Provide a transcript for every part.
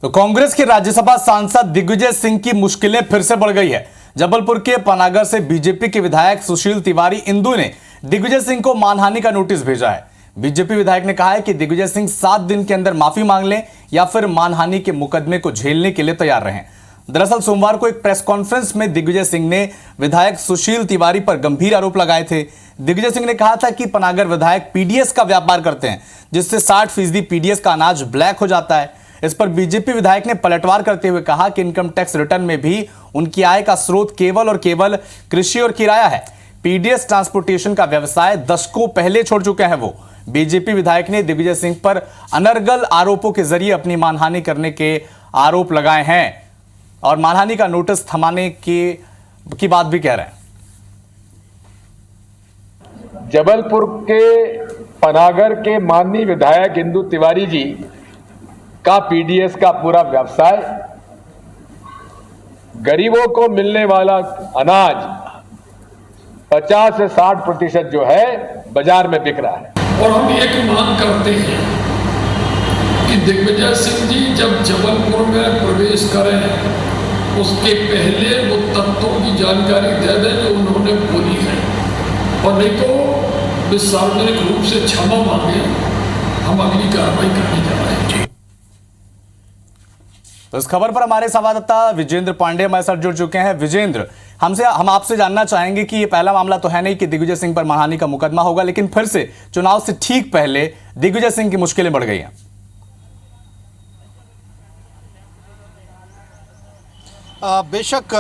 तो कांग्रेस के राज्यसभा सांसद दिग्विजय सिंह की मुश्किलें फिर से बढ़ गई है। जबलपुर के पनागर से बीजेपी के विधायक सुशील तिवारी इंदु ने दिग्विजय सिंह को मानहानि का नोटिस भेजा है। बीजेपी विधायक ने कहा है कि दिग्विजय सिंह 7 दिन के अंदर माफी मांग लें या फिर मानहानि के मुकदमे को झेलने के लिए तैयार रहें। दरअसल सोमवार को एक प्रेस कॉन्फ्रेंस में दिग्विजय सिंह ने विधायक सुशील तिवारी पर गंभीर आरोप लगाए थे। दिग्विजय सिंह ने कहा था कि पनागर विधायक पीडीएस का व्यापार करते हैं, जिससे 60% पीडीएस का अनाज ब्लैक हो जाता है। इस पर बीजेपी विधायक ने पलटवार करते हुए कहा कि इनकम टैक्स रिटर्न में भी उनकी आय का स्रोत केवल और केवल कृषि और किराया है। पीडीएस ट्रांसपोर्टेशन का व्यवसाय दशकों पहले छोड़ चुके हैं वो। बीजेपी विधायक ने दिग्विजय सिंह पर अनर्गल आरोपों के जरिए अपनी मानहानि करने के आरोप लगाए हैं और मानहानि का नोटिस थमाने की बात भी कह रहे हैं। जबलपुर के पनागर के माननीय विधायक इंदु तिवारी जी का पीडीएस का पूरा व्यवसाय, गरीबों को मिलने वाला अनाज 50 से 60% जो है बाजार में बिक रहा है। और हम एक मांग करते हैं कि दिग्विजय सिंह जी जब जबलपुर में प्रवेश करें उसके पहले वो तथ्यों की जानकारी दे दें जो उन्होंने बोली है, और नहीं तो वे सार्वजनिक रूप से क्षमा मांगे। हम अगली कार्रवाई करने जा रहे हैं। तो इस खबर पर हमारे संवाददाता विजेंद्र पांडे हमारे साथ जुड़ चुके हैं। विजेंद्र, हम आपसे जानना चाहेंगे कि ये पहला मामला तो है नहीं कि दिग्विजय सिंह पर मानहानि का मुकदमा होगा, लेकिन फिर से चुनाव से ठीक पहले दिग्विजय सिंह की मुश्किलें बढ़ गई हैं। बेशक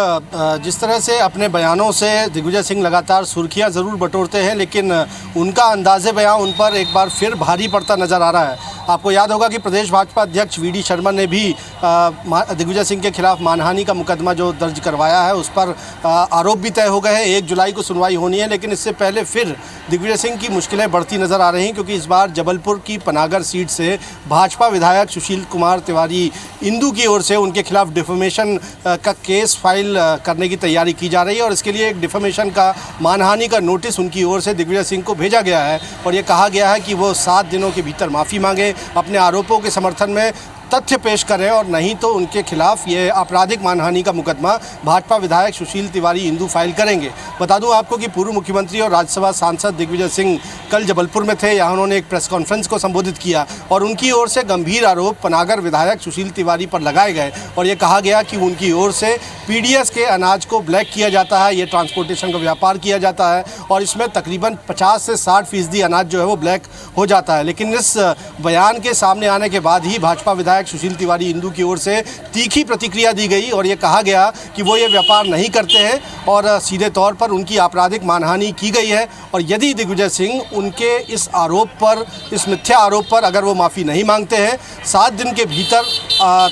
जिस तरह से अपने बयानों से दिग्विजय सिंह लगातार सुर्खियां ज़रूर बटोरते हैं, लेकिन उनका अंदाज़े बयां उन पर एक बार फिर भारी पड़ता नज़र आ रहा है। आपको याद होगा कि प्रदेश भाजपा अध्यक्ष वीडी शर्मा ने भी दिग्विजय सिंह के खिलाफ मानहानि का मुकदमा जो दर्ज करवाया है उस पर आरोप भी तय हो गए हैं। 1 जुलाई को सुनवाई होनी है, लेकिन इससे पहले फिर दिग्विजय सिंह की मुश्किलें बढ़ती नज़र आ रही हैं, क्योंकि इस बार जबलपुर की पनागर सीट से भाजपा विधायक सुशील कुमार तिवारी इंदु की ओर से उनके खिलाफ डिफेमेशन का केस फाइल करने की तैयारी की जा रही है, और इसके लिए एक डिफेमेशन का मानहानि का नोटिस उनकी ओर से दिग्विजय सिंह को भेजा गया है। और ये कहा गया है कि वो 7 दिनों के भीतर माफ़ी मांगे, अपने आरोपों के समर्थन में तथ्य पेश करें, और नहीं तो उनके खिलाफ ये आपराधिक मानहानि का मुकदमा भाजपा विधायक सुशील तिवारी इंदु फाइल करेंगे। बता दूं आपको कि पूर्व मुख्यमंत्री और राज्यसभा सांसद दिग्विजय सिंह कल जबलपुर में थे। यहाँ उन्होंने एक प्रेस कॉन्फ्रेंस को संबोधित किया और उनकी ओर से गंभीर आरोप पनागर विधायक सुशील तिवारी पर लगाए गए, और ये कहा गया कि उनकी ओर से पीडीएस के अनाज को ब्लैक किया जाता है, ये ट्रांसपोर्टेशन का व्यापार किया जाता है, और इसमें तकरीबन 50 से 60% अनाज जो है वो ब्लैक हो जाता है। लेकिन इस बयान के सामने आने के बाद ही भाजपा विधायक सुशील तिवारी इंदु की ओर से तीखी प्रतिक्रिया दी गई, और ये कहा गया कि वो ये व्यापार नहीं करते हैं और सीधे तौर पर उनकी आपराधिक मानहानि की गई है। और यदि दिग्विजय सिंह उनके इस आरोप पर, इस मिथ्या आरोप पर अगर वो माफ़ी नहीं मांगते हैं, 7 दिन के भीतर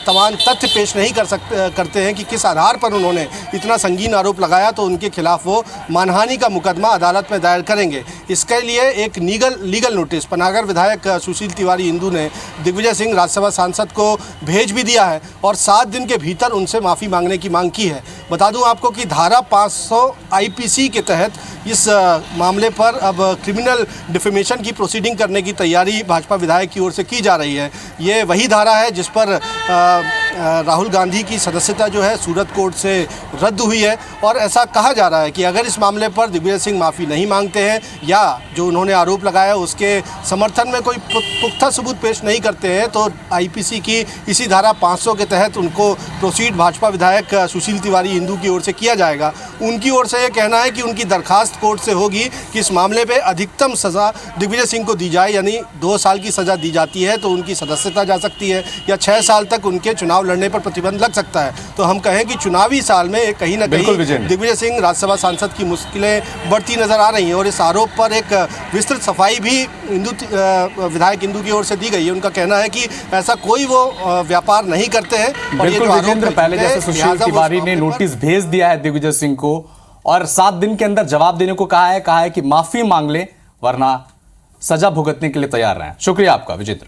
तमाम तथ्य पेश नहीं करते हैं कि किस आधार पर उन्होंने इतना संगीन आरोप लगाया, तो उनके खिलाफ वो मानहानि का मुकदमा अदालत में दायर करेंगे। इसके लिए एक लीगल नोटिस पनागर विधायक सुशील तिवारी इंदु ने दिग्विजय सिंह राज्यसभा सांसद को भेज भी दिया है, और 7 दिन के भीतर उनसे माफ़ी मांगने की मांग की है। बता दूं आपको कि धारा 500 आईपीसी के तहत इस मामले पर अब क्रिमिनल डिफेमेशन की प्रोसीडिंग करने की तैयारी भाजपा विधायक की ओर से की जा रही है। ये वही धारा है जिस पर राहुल गांधी की सदस्यता जो है सूरत कोर्ट से रद्द हुई है, और ऐसा कहा जा रहा है कि अगर इस मामले पर दिग्विजय सिंह माफ़ी नहीं मांगते हैं या जो उन्होंने आरोप लगाया उसके समर्थन में कोई पुख्ता सबूत पेश नहीं करते हैं, तो आईपीसी की इसी धारा 500 के तहत उनको प्रोसीड भाजपा विधायक सुशील तिवारी इंदु की ओर से किया जाएगा। उनकी ओर से ये कहना है कि उनकी दरखास्त कोर्ट से होगी कि इस मामले पे अधिकतम सज़ा दिग्विजय सिंह को दी जाए, यानी 2 साल की सज़ा दी जाती है तो उनकी सदस्यता जा सकती है, या 6 साल तक उनके चुनाव लड़ने पर प्रतिबंध लग सकता है। तो हम कहें कि चुनावी साल में कहीं ना कहीं दिग्विजय सिंह राज्यसभा सांसद की मुश्किलें बढ़ती नजर आ रही हैं, और इस आरोप पर एक विस्तृत सफाई भी विधायक इंदु की ओर से दी गई है। उनका कहना है कि ऐसा कोई वो व्यापार नहीं करते हैं। बिल्कुल विजेंद्र, पहले जैसे सुशील तिवारी ने नोटिस भेज दिया है दिग्विजय सिंह को और 7 दिन के अंदर जवाब देने को कहा है कि माफी मांग ले वरना सजा भुगतने के लिए तैयार रहें। शुक्रिया आपका विजेंद्र।